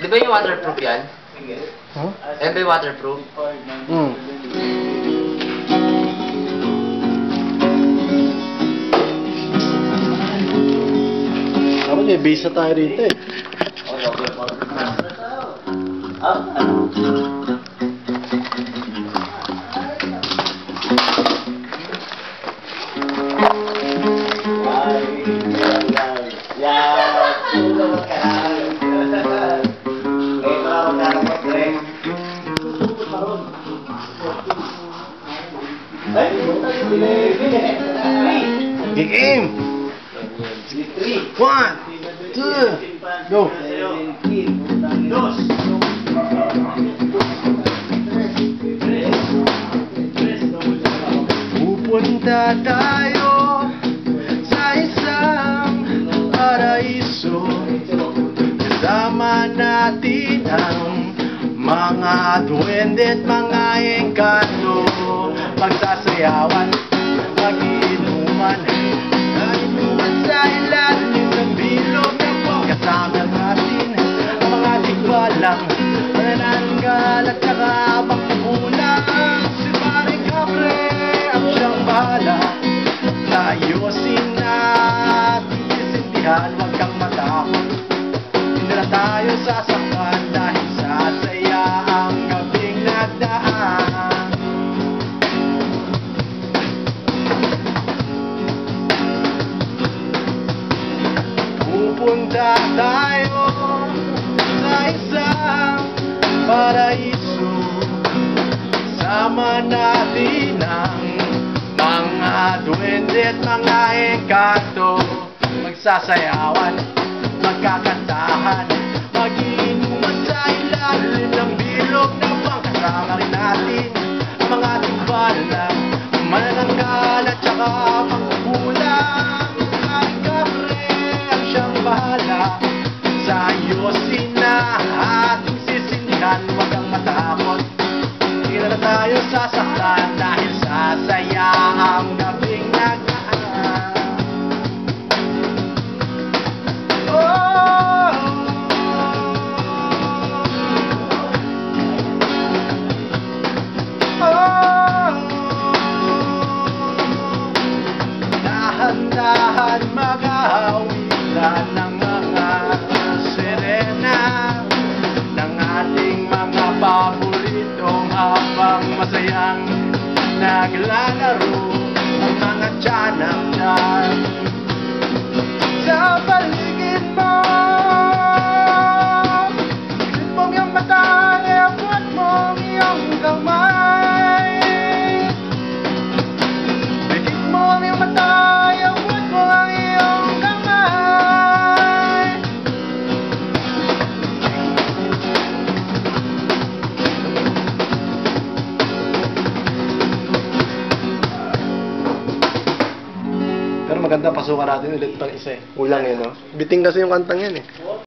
Di ba yung waterproof yan? Huh? Yan ba yung waterproof? Dapat may base na tayo rito eh. Game! 1, 2, go! Pupunta tayo sa isang paraiso. Kasama natin ang mga duwende at mga engkanto. Magsasayawan, mag-iinuman sa ilalim ng bilog na po. Kasama natin ang mga tigwalang manananggal at saka magkukulang. Si Pare Capre ang siyang bahala. Tayosin natin sisindihan, huwag kang matakot. Hindi na tayo sasaktan dahil sasaya ang gabing nagdaan. Pupunta tayo sa isang paraiso. Sama natin ang mga duwende at mga engkanto. Magsasayawan, magkakantahan, mag-iinuman sa ilalim ng bilog na bang. Kasama rin natin ang mga tigbalang manananggal at saka magkukulang. Pare Capre ang siyang bahala. Sa ayosin na ating sisindihan, huwag kang matakot. Hindi na tayo sasaktan dahil sasaya ang gabing nagdaan. Oh, oh, dahan-dahan mag-aawitan ng mga sirena ng ating mga paboritong habang masayang naglalaro ang mga tiyanak dyan sa paligid mo. Isip mong iyong mata, ewan mong iyong kamay. Isip mo ang iyong mata, ewan mo ang iyong kamay. Pero maganda, pasukan natin ulit pang isa eh. Kulang yun, no? Biting kasi yung kantang yan eh.